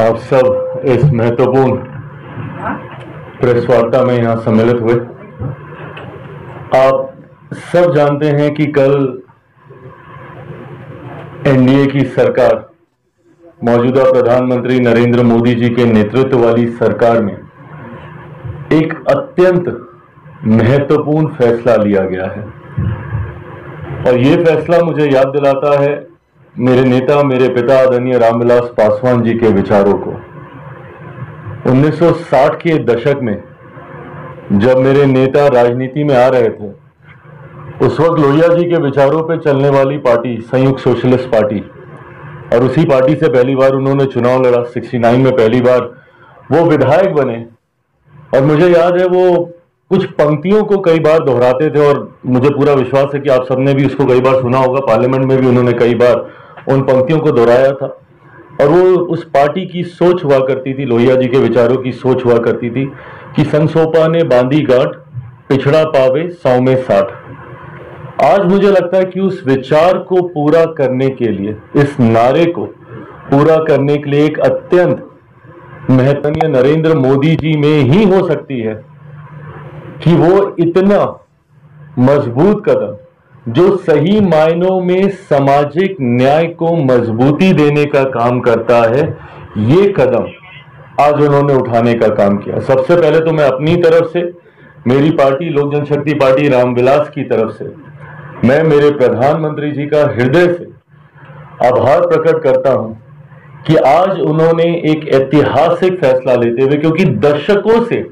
आप सब इस महत्वपूर्ण प्रेस वार्ता में यहाँ सम्मिलित हुए। आप सब जानते हैं कि कल एनडीए की सरकार, मौजूदा प्रधानमंत्री नरेंद्र मोदी जी के नेतृत्व वाली सरकार में एक अत्यंत महत्वपूर्ण फैसला लिया गया है। और ये फैसला मुझे याद दिलाता है मेरे नेता, मेरे पिता आदरणीय रामविलास पासवान जी के विचारों को। 1960 के दशक में जब मेरे नेता राजनीति में आ रहे थे, उस वक्त लोहिया जी के विचारों पे चलने वाली पार्टी संयुक्त सोशलिस्ट पार्टी, और उसी पार्टी से पहली बार उन्होंने चुनाव लड़ा। 69 में पहली बार वो विधायक बने। और मुझे याद है वो कुछ पंक्तियों को कई बार दोहराते थे, और मुझे पूरा विश्वास है कि आप सबने भी उसको कई बार सुना होगा। पार्लियामेंट में भी उन्होंने कई बार उन पंक्तियों को दोहराया था। और वो उस पार्टी की सोच हुआ करती थी, लोहिया जी के विचारों की सोच हुआ करती थी कि संसोपा ने बांधी गांठ, पिछड़ा पावे 100 में 60। आज मुझे लगता है कि उस विचार को पूरा करने के लिए, इस नारे को पूरा करने के लिए एक अत्यंत महत्वपूर्ण नरेंद्र मोदी जी में ही हो सकती है कि वो इतना मजबूत कदम, जो सही मायनों में सामाजिक न्याय को मजबूती देने का काम करता है, ये कदम आज उन्होंने उठाने का काम किया। सबसे पहले तो मैं अपनी तरफ से, मेरी पार्टी लोक जनशक्ति पार्टी रामविलास की तरफ से, मैं मेरे प्रधानमंत्री जी का हृदय से आभार प्रकट करता हूं कि आज उन्होंने एक ऐतिहासिक फैसला लेते हुए, क्योंकि दशकों से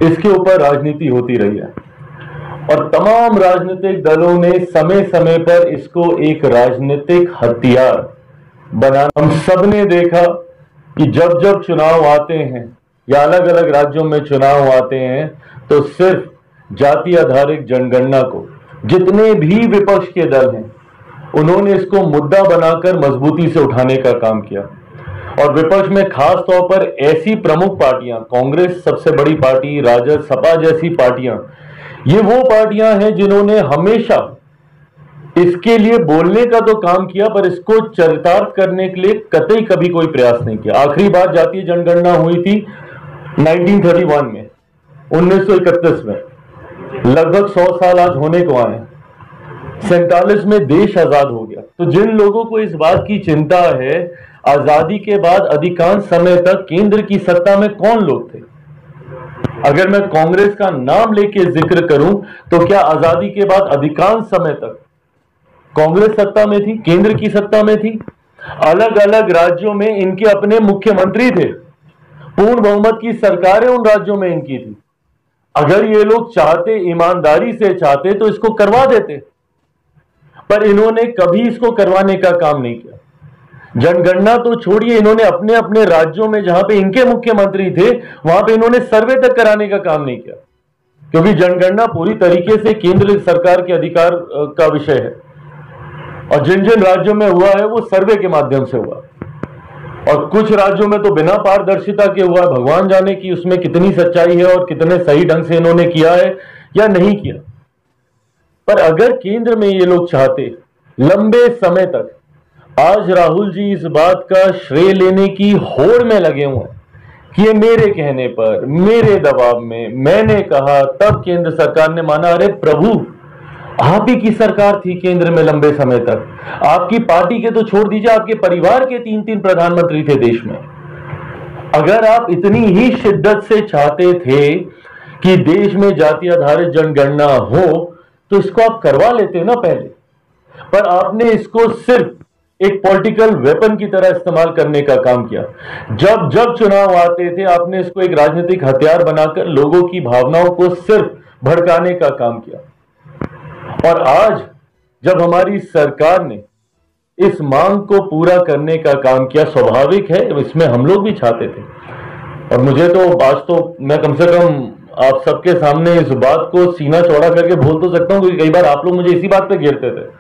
इसके ऊपर राजनीति होती रही है और तमाम राजनीतिक दलों ने समय समय पर इसको एक राजनीतिक हथियार बनाना। हम सब ने देखा कि जब जब चुनाव आते हैं या अलग अलग राज्यों में चुनाव आते हैं, तो सिर्फ जाति आधारित जनगणना को जितने भी विपक्ष के दल हैं, उन्होंने इसको मुद्दा बनाकर मजबूती से उठाने का काम किया। और विपक्ष में खास तौर पर ऐसी प्रमुख पार्टियां, कांग्रेस सबसे बड़ी पार्टी, राजद, सपा जैसी पार्टियां, ये वो पार्टियां हैं जिन्होंने हमेशा इसके लिए बोलने का तो काम किया, पर इसको चरितार्थ करने के लिए कतई कभी कोई प्रयास नहीं किया। आखिरी बार जातीय जनगणना हुई थी 1931 में, 1931 में। लगभग 100 साल आज होने को आए। 47 में देश आजाद हो गया। तो जिन लोगों को इस बात की चिंता है, आजादी के बाद अधिकांश समय तक केंद्र की सत्ता में कौन लोग थे? अगर मैं कांग्रेस का नाम लेके जिक्र करूं, तो क्या आजादी के बाद अधिकांश समय तक कांग्रेस सत्ता में थी, केंद्र की सत्ता में थी? अलग अलग राज्यों में इनके अपने मुख्यमंत्री थे, पूर्ण बहुमत की सरकारें उन राज्यों में इनकी थी। अगर ये लोग चाहते, ईमानदारी से चाहते, तो इसको करवा देते, पर इन्होंने कभी इसको करवाने का काम नहीं किया। जनगणना तो छोड़िए, इन्होंने अपने अपने राज्यों में जहां पे इनके मुख्यमंत्री थे, वहां पे इन्होंने सर्वे तक कराने का काम नहीं किया, क्योंकि जनगणना पूरी तरीके से केंद्र सरकार के अधिकार का विषय है। और जिन जिन राज्यों में हुआ है वो सर्वे के माध्यम से हुआ, और कुछ राज्यों में तो बिना पारदर्शिता के हुआ। भगवान जाने कि उसमें कितनी सच्चाई है और कितने सही ढंग से इन्होंने किया है या नहीं किया। पर अगर केंद्र में ये लोग चाहते लंबे समय तक, आज राहुल जी इस बात का श्रेय लेने की होड़ में लगे हुए हैं कि ये मेरे कहने पर, मेरे दबाव में मैंने कहा, तब केंद्र सरकार ने माना। अरे प्रभु, आप ही की सरकार थी केंद्र में लंबे समय तक। आपकी पार्टी के तो छोड़ दीजिए, आपके परिवार के 3-3 प्रधानमंत्री थे देश में। अगर आप इतनी ही शिद्दत से चाहते थे कि देश में जाति आधारित जनगणना हो, तो इसको आप करवा लेते ना पहले। पर आपने इसको सिर्फ एक पॉलिटिकल वेपन की तरह इस्तेमाल करने का काम किया। जब जब चुनाव आते थे, आपने इसको एक राजनीतिक हथियार बनाकर लोगों की भावनाओं को सिर्फ भड़काने का काम किया। और आज जब हमारी सरकार ने इस मांग को पूरा करने का काम किया, स्वाभाविक है इसमें हम लोग भी चाहते थे। और मुझे तो आज तो मैं कम से कम आप सबके सामने इस बात को सीना चौड़ा करके बोल तो सकता हूं, क्योंकि कई बार आप लोग मुझे इसी बात पे घेरते थे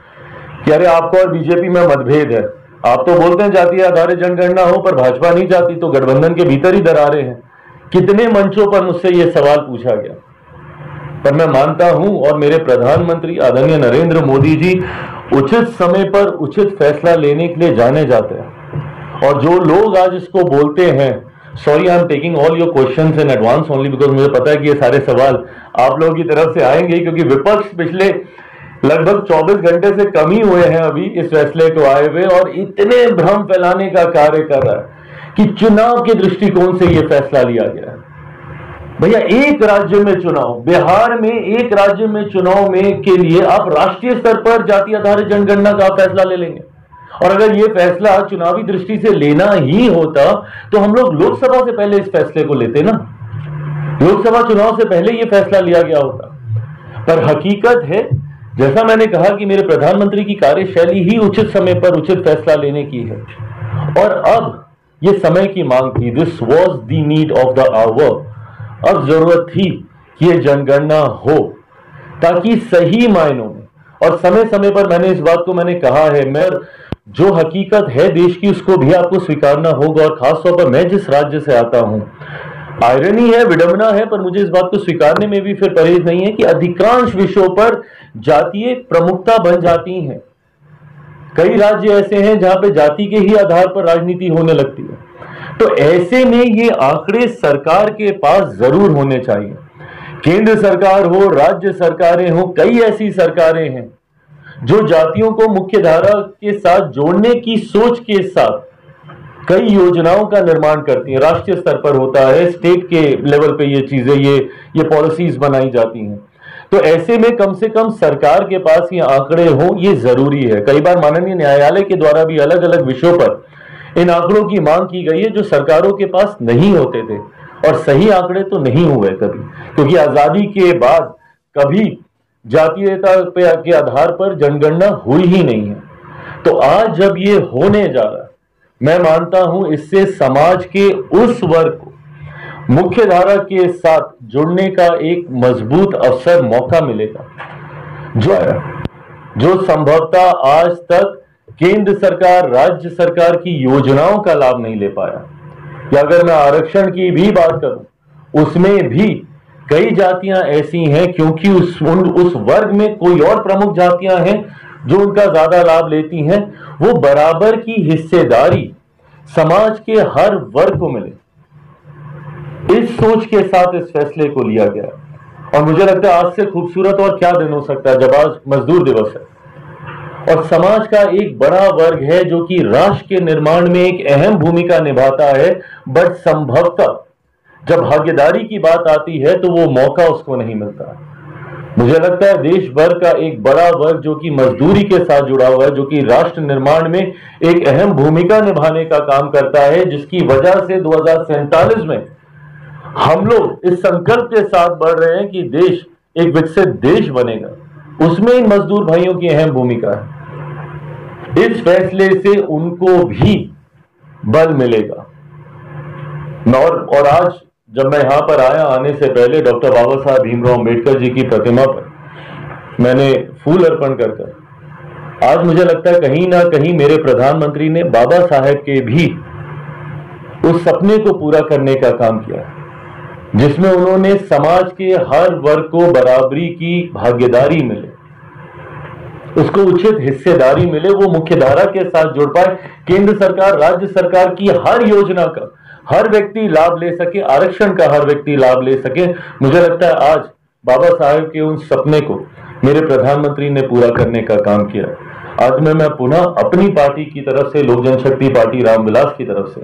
कि अरे आपको और बीजेपी में मतभेद है। आप तो बोलते हैं जातीय आधारित जनगणना हो, पर भाजपा नहीं चाहती, तो गठबंधन के भीतर ही दरारें हैं। कितने मंचों पर मुझसे यह सवाल पूछा गया। पर मैं मानता हूं, और मेरे प्रधानमंत्री आदरणीय नरेंद्र मोदी जी उचित समय पर उचित फैसला लेने के लिए जाने जाते हैं। और जो लोग आज इसको बोलते हैं, sorry I am taking all your questions in advance only because मुझे पता है कि ये सारे सवाल आप लोगों की तरफ से आएंगे, क्योंकि विपक्ष पिछले लगभग 24 घंटे से कम ही हुए हैं अभी इस फैसले को आए हुए, और इतने भ्रम फैलाने का कार्य कर रहा है कि चुनाव के दृष्टिकोण से यह फैसला लिया गया है। भैया एक राज्य में चुनाव, बिहार में एक राज्य में चुनाव में के लिए आप राष्ट्रीय स्तर पर जाति आधारित जनगणना का फैसला ले लेंगे, और अगर यह फैसला चुनावी दृष्टि से लेना ही होता तो हम लोग लोकसभा से पहले इस फैसले को लेते ना, लोकसभा चुनाव से पहले यह फैसला लिया गया होता। पर हकीकत है, जैसा मैंने कहा कि मेरे प्रधानमंत्री की कार्यशैली ही उचित समय पर उचित फैसला लेने की है, और अब यह समय की मांग थी, this was the need of the hour. अब जरूरत थी कि यह जनगणना हो, ताकि सही मायनों में और समय समय पर, मैंने इस बात को मैंने कहा है, मैं जो हकीकत है देश की उसको भी आपको स्वीकारना होगा, और खासतौर पर मैं जिस राज्य से आता हूं, आयरनी है, विडंबना है, पर मुझे इस बात को स्वीकारने में भी फिर परहेज नहीं है कि अधिकांश विषयों पर जातीय प्रमुखता बन जाती है। कई राज्य ऐसे हैं जहां पे जाति के ही आधार पर राजनीति होने लगती है। तो ऐसे में ये आंकड़े सरकार के पास जरूर होने चाहिए, केंद्र सरकार हो, राज्य सरकारें हो, कई ऐसी सरकारें हैं जो जातियों को मुख्य धारा के साथ जोड़ने की सोच के साथ कई योजनाओं का निर्माण करती है। राष्ट्रीय स्तर पर होता है, स्टेट के लेवल पे ये चीजें, ये पॉलिसीज बनाई जाती हैं। तो ऐसे में कम से कम सरकार के पास ये आंकड़े हों, ये जरूरी है। कई बार माननीय न्यायालय के द्वारा भी अलग अलग विषयों पर इन आंकड़ों की मांग की गई है जो सरकारों के पास नहीं होते थे, और सही आंकड़े तो नहीं हुए कभी, क्योंकि आजादी के बाद कभी जातीयता के आधार पर जनगणना हुई ही नहीं है। तो आज जब ये होने जा रहा है, मैं मानता हूं इससे समाज के उस वर्ग को मुख्य धारा के साथ जुड़ने का एक मजबूत अवसर, मौका मिलेगा, जो संभवतः आज तक केंद्र सरकार, राज्य सरकार की योजनाओं का लाभ नहीं ले पाया। या अगर मैं आरक्षण की भी बात करूं, उसमें भी कई जातियां ऐसी हैं, क्योंकि उस वर्ग में कोई और प्रमुख जातियां हैं जो उनका ज्यादा लाभ लेती हैं, वो बराबर की हिस्सेदारी समाज के हर वर्ग को मिले, इस सोच के साथ इस फैसले को लिया गया। और मुझे लगता है आज से खूबसूरत और क्या दिन हो सकता है जब आज मजदूर दिवस है, और समाज का एक बड़ा वर्ग है जो कि राष्ट्र के निर्माण में एक अहम भूमिका निभाता है, बट संभवतः जब भागीदारी की बात आती है तो वो मौका उसको नहीं मिलता। मुझे लगता है देश भर का एक बड़ा वर्ग जो कि मजदूरी के साथ जुड़ा हुआ है, जो कि राष्ट्र निर्माण में एक अहम भूमिका निभाने का काम करता है, जिसकी वजह से 2047 में हम लोग इस संकल्प के साथ बढ़ रहे हैं कि देश एक विकसित देश बनेगा, उसमें इन मजदूर भाइयों की अहम भूमिका है। इस फैसले से उनको भी बल मिलेगा। और आज जब मैं यहां पर आया, आने से पहले डॉक्टर बाबा साहब भीमराव अम्बेडकर जी की प्रतिमा पर मैंने फूल अर्पण कर आज मुझे लगता है कहीं ना कहीं मेरे प्रधानमंत्री ने बाबा साहेब के भी उस सपने को पूरा करने का काम किया, जिसमें उन्होंने समाज के हर वर्ग को बराबरी की भागीदारी मिले, उसको उचित हिस्सेदारी मिले, वो मुख्य धारा के साथ जुड़ पाए, केंद्र सरकार, राज्य सरकार की हर योजना का हर व्यक्ति लाभ ले सके, आरक्षण का हर व्यक्ति लाभ ले सके। मुझे लगता है आज बाबा साहेब के उन सपने को मेरे प्रधानमंत्री ने पूरा करने का काम किया। आज मैं पुनः अपनी पार्टी की तरफ से, लोक जनशक्ति पार्टी रामविलास की तरफ से,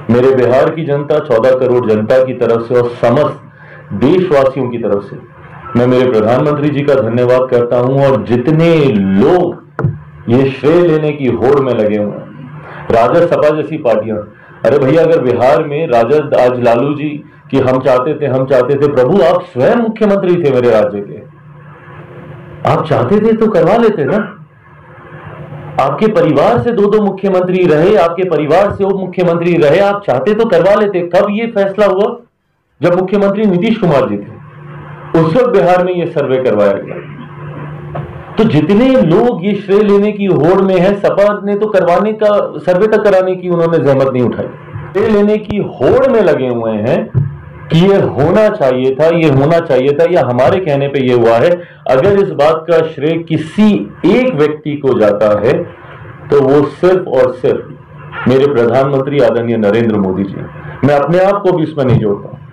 मेरे बिहार की जनता, 14 करोड़ जनता की तरफ से और समस्त देशवासियों की तरफ से मैं मेरे प्रधानमंत्री जी का धन्यवाद करता हूं। और जितने लोग ये श्रेय लेने की होड़ में लगे हुए हैं, राजद सपा जैसी पार्टियां, अरे भैया अगर बिहार में राजद आज लालू जी कि हम चाहते थे, प्रभु आप स्वयं मुख्यमंत्री थे मेरे राज्य के, आप चाहते थे तो करवा लेते ना। आपके परिवार से 2 मुख्यमंत्री रहे, आपके परिवार से उप मुख्यमंत्री रहे, आप चाहते तो करवा लेते। कब ये फैसला हुआ? जब मुख्यमंत्री नीतीश कुमार जी थे, उस वक्त बिहार में ये सर्वे करवाया गया। तो जितने लोग ये श्रेय लेने की होड़ में है, सपा ने तो करवाने का, सर्वे तक कराने की उन्होंने जहमत नहीं उठाई, श्रेय लेने की होड़ में लगे हुए हैं कि ये होना चाहिए था, ये होना चाहिए था, या हमारे कहने पे ये हुआ है। अगर इस बात का श्रेय किसी एक व्यक्ति को जाता है तो वो सिर्फ और सिर्फ मेरे प्रधानमंत्री आदरणीय नरेंद्र मोदी जी। मैं अपने आप को भी इसमें नहीं जोड़ता।